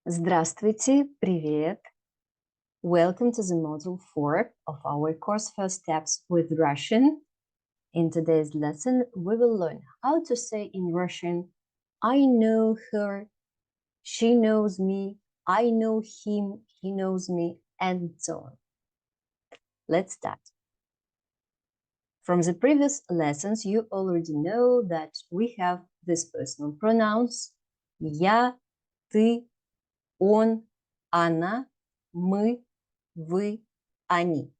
Здравствуйте, привет. Welcome to the module 4 of our course First Steps with Russian. In today's lesson, we will learn how to say in Russian, I know her, she knows me, I know him, he knows me, and so on. Let's start. From the previous lessons, you already know that we have these personal pronouns я, ты, он, она, мы, вы, они.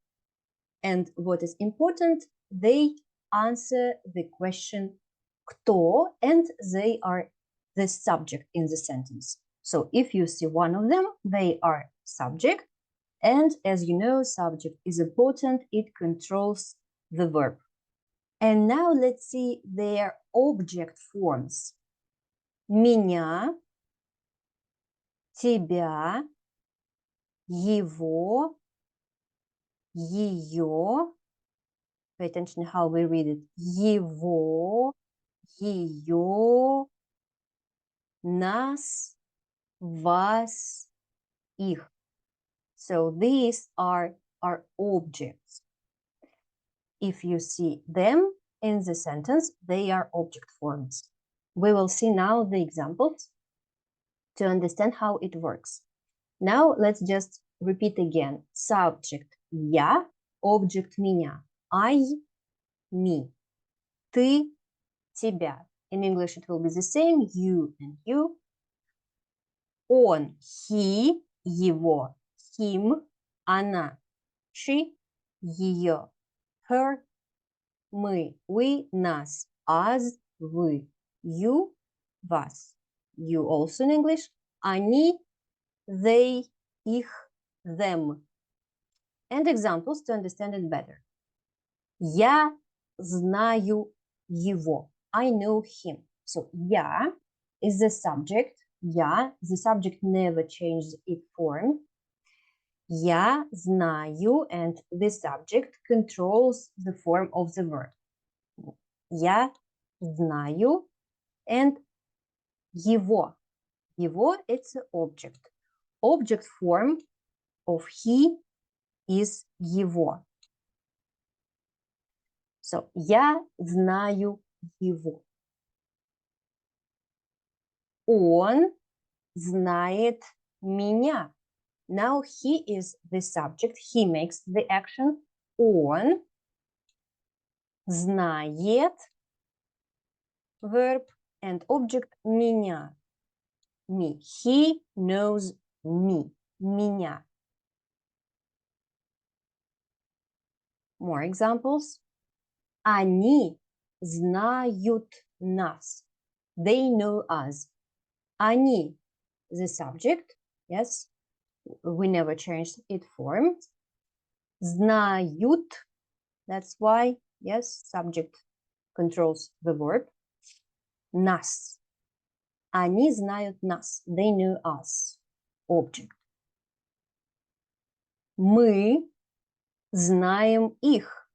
And what is important, they answer the question кто, and they are the subject in the sentence. So if you see one of them, they are subject. And as you know, subject is important. It controls the verb. And now let's see their object forms. Меня, тебя, его, ее. Pay attention to how we read it. Его, ее, нас, вас, их. So these are our objects. If you see them in the sentence, they are object forms. We will see now the examples to understand how it works. Now let's just repeat again. Subject я, object меня. I, me. Ты, тебя. In English it will be the same, you and you. Он, he, его, him, она, she, ее, her, мы, we, нас, us, вы, you, вас. You also in English. Они, they, их, them. And examples to understand it better. Я знаю его. I know him. So я is the subject. Я, the subject never changes its form. Я знаю, and the subject controls the form of the word. Я знаю, and его. Его, it's an object. Object form of he is его. So, я знаю его. Он знает меня. Now he is the subject. He makes the action. Он знает verb and object меня. Me. He knows me. Меня. More examples. Они знают нас. They know us. Они, the subject, yes, we never changed its form. Знают, that's why, yes, subject controls the verb. Нас. Они знают нас. They know us. Object. Мы знаем их.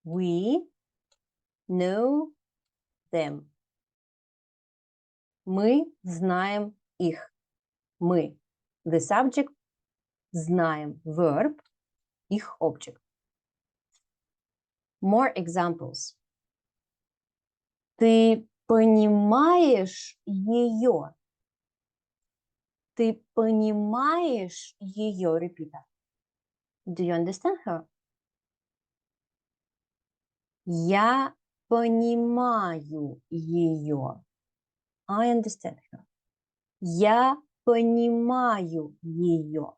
We know them. Мы знаем их. Мы. The subject. Знаем verb. Их object. More examples. Ты понимаешь ее? Ты понимаешь ее? Repeat that. Do you understand her? Я понимаю ее. I understand her. Я понимаю ее.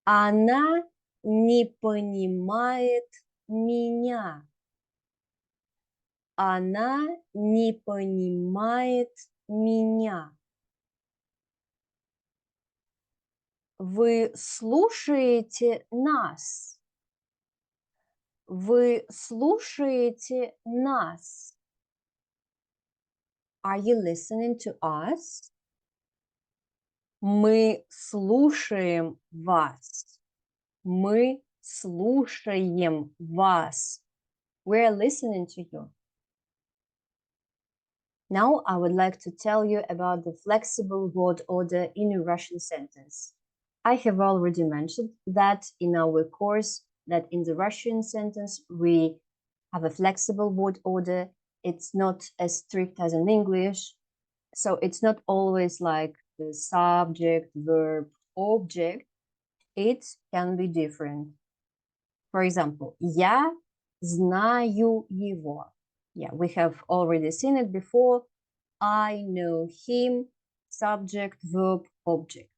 Она не понимает меня. Она не понимает меня. Вы слушаете нас? Вы слушаете нас? Are you listening to us? Мы слушаем вас. Мы слушаем вас. We're listening to you. Now I would like to tell you about the flexible word order in a Russian sentence. I have already mentioned that in our course, that in the Russian sentence we have a flexible word order. It's not as strict as in English. So it's not always like the subject, verb, object. It can be different. For example, я знаю его. Yeah, we have already seen it before. I know him, subject, verb, object.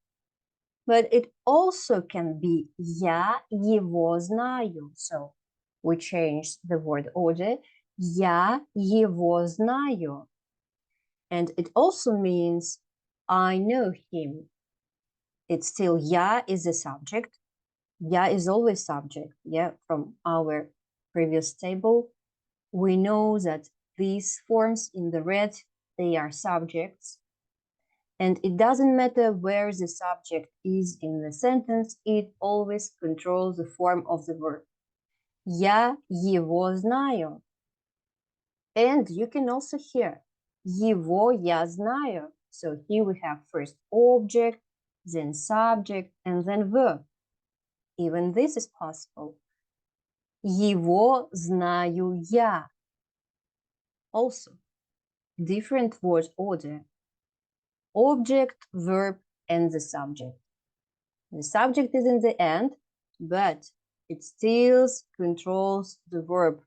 But it also can be я его знаю. So we change the word order. Я его знаю. And it also means I know him. It's still я is a subject. Я is always subject. Yeah, from our previous table, we know that these forms in the red, they are subjects. And it doesn't matter where the subject is in the sentence, it always controls the form of the verb. Я его знаю. And you can also hear его я знаю. So here we have first object, then subject, and then verb. Even this is possible. Его знаю я. Also, different word order. Object, verb, and the subject. The subject is in the end, but it still controls the verb.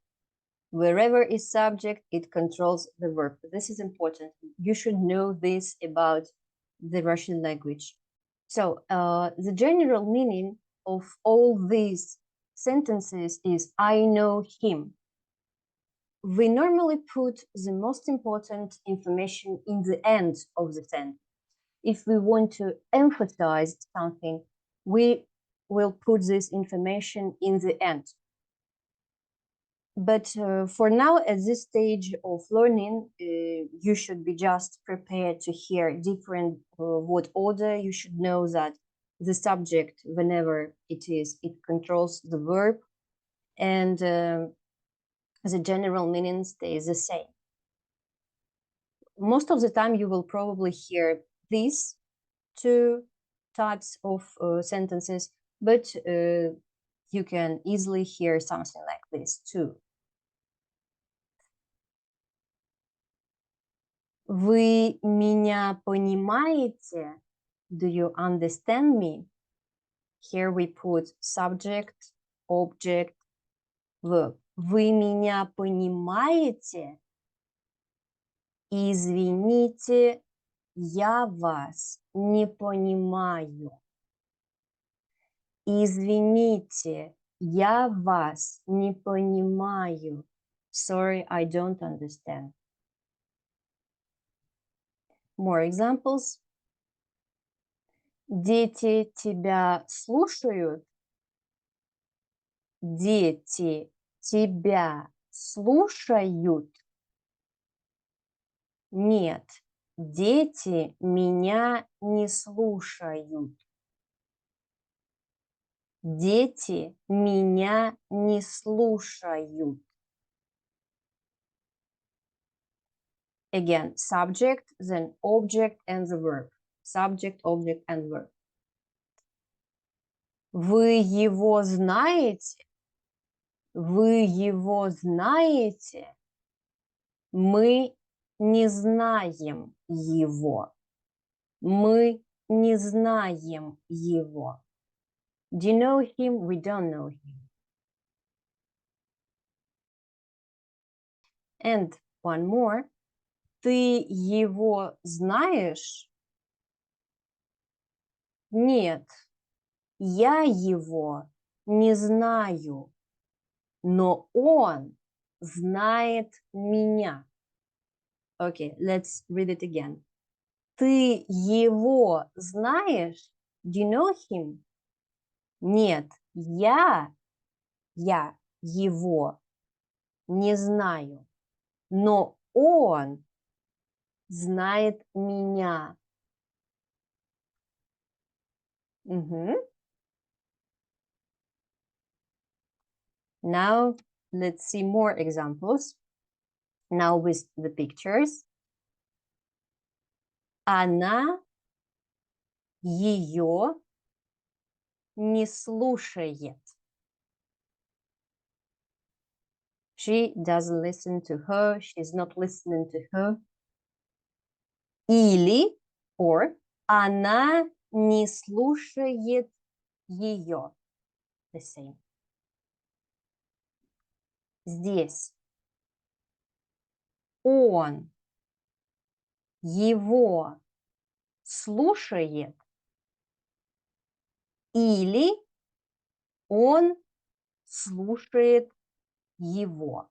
Wherever is subject, it controls the verb. This is important. You should know this about the Russian language. So the general meaning of all these sentences is I know him. We normally put the most important information in the end of the sentence. If we want to emphasize something, we will put this information in the end. But for now, at this stage of learning, you should be just prepared to hear different word order. You should know that the subject, whenever it is, it controls the verb, and the general meaning stays the same. Most of the time, you will probably hear these two types of sentences, but you can easily hear something like this too. Вы меня понимаете? Do you understand me? Here we put subject, object, verb. Вы меня понимаете? Извините, я вас не понимаю. Извините, я вас не понимаю. Sorry, I don't understand. More examples. Дети тебя слушают? Дети тебя слушают? Нет, дети меня не слушают. Дети меня не слушают. Again, subject, then object and the verb. Subject, object and verb. Вы его знаете? Вы его знаете? Мы не знаем его. Мы не знаем его. Do you know him? We don't know him. And one more. Ты его знаешь? Нет, я его не знаю, но он знает меня. Okay, let's read it again. Ты его знаешь? Do you know him? Нет, я его не знаю, но он знает меня. Now let's see more examples. Now with the pictures. Она ее не слушает. She doesn't listen to her. She's not listening to her. Или, or, она не слушает ее. The same. Здесь он его слушает или он слушает его.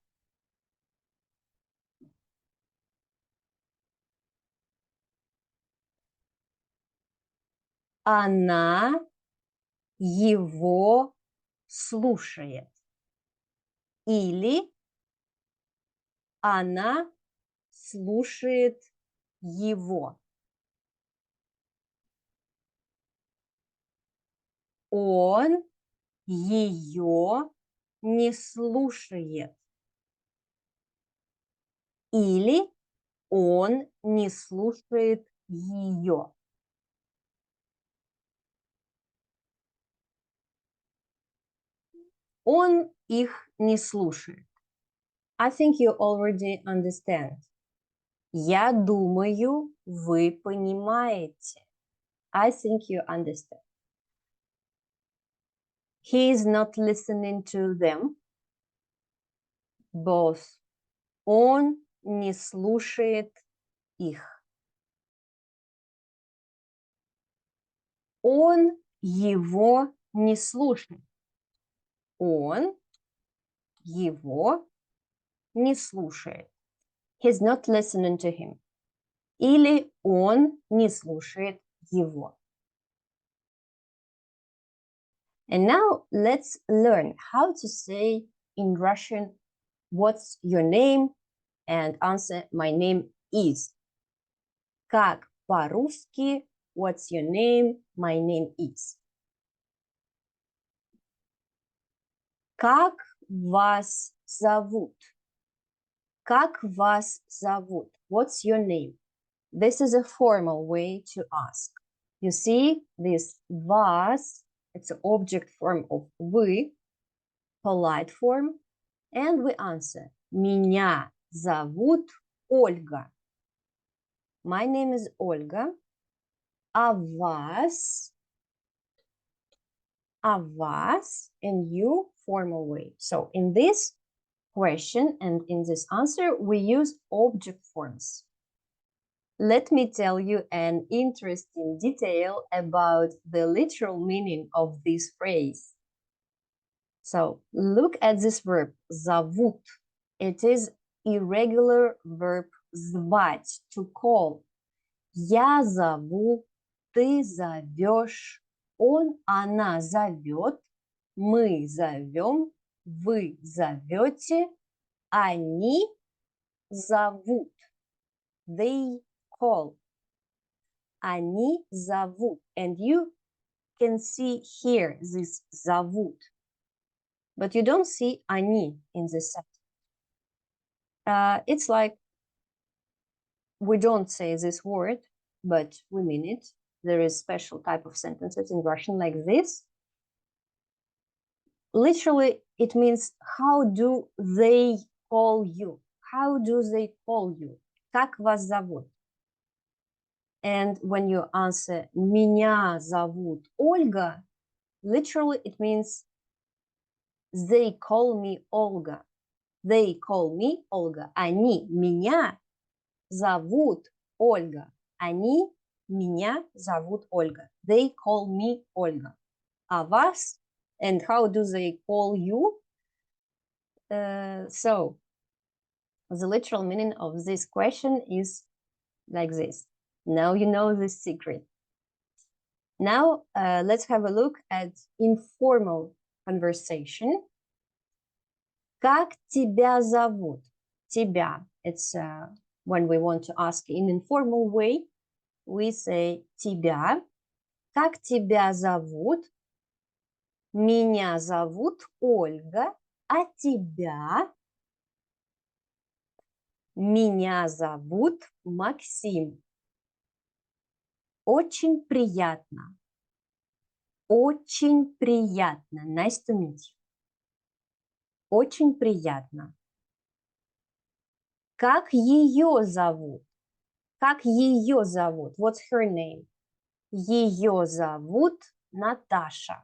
Она его слушает. Или она слушает его. Он ее не слушает. Или он не слушает ее. Он их не слушает. I think you already understand. Я думаю, вы понимаете. I think you understand. He is not listening to them. Both. Он не слушает их. Он его не слушает. Он его не слушает. He's not listening to him. Или он не слушает его. And now let's learn how to say in Russian, what's your name? And answer, my name is. Как по-русски, what's your name? My name is. Как вас зовут? Как вас зовут? What's your name? This is a formal way to ask. You see this вас, it's an object form of вы, polite form, and we answer. Меня зовут Ольга. My name is Olga. А вас, and you, formal way. So in this question and in this answer, we use object forms. Let me tell you an interesting detail about the literal meaning of this phrase. So look at this verb, зовут. It is irregular verb звать, to call. Я зову, ты зовешь, он, она зовет, мы зовем, вы зовете, они зовут. They call. Они зовут. And you can see here this зовут. But you don't see они in this sentence. It's like we don't say this word, but we mean it. There is special type of sentences in Russian like this. Literally, it means how do they call you? How do they call you? Как вас зовут? And when you answer меня зовут Ольга, literally it means they call me Olga. They call me Olga. Они меня зовут Ольга. Они меня зовут Ольга. They call me Olga. А вас? And how do they call you? So, the literal meaning of this question is like this. Now you know the secret. Now, let's have a look at informal conversation. Как тебя зовут? Тебя. It's when we want to ask in informal way, we say тебя. Как тебя зовут? Меня зовут Ольга, а тебя? Меня зовут Максим. Очень приятно. Очень приятно. Nice to meet you. Очень приятно. Как ее зовут? Как ее зовут? What's her name? Ее зовут Наташа.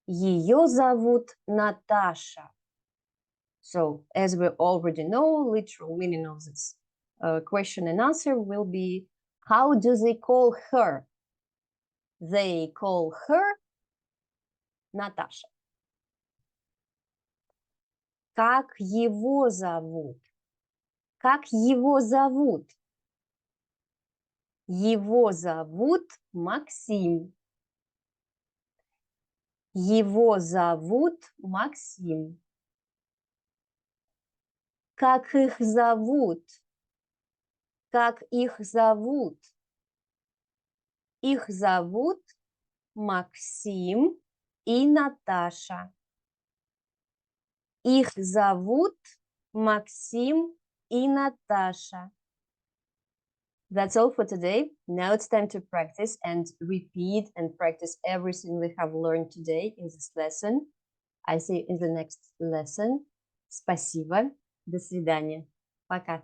Ее зовут Наташа. So, as we already know, literal meaning of this question and answer will be, how do they call her? They call her Наташа. Как его зовут? Как его зовут? Его зовут Максим. Его зовут Максим. Как их зовут? Как их зовут? Их зовут Максим и Наташа. Их зовут Максим и Наташа. That's all for today. Now it's time to practice and repeat and practice everything we have learned today in this lesson. I see you in the next lesson. Спасибо. До свидания. Пока.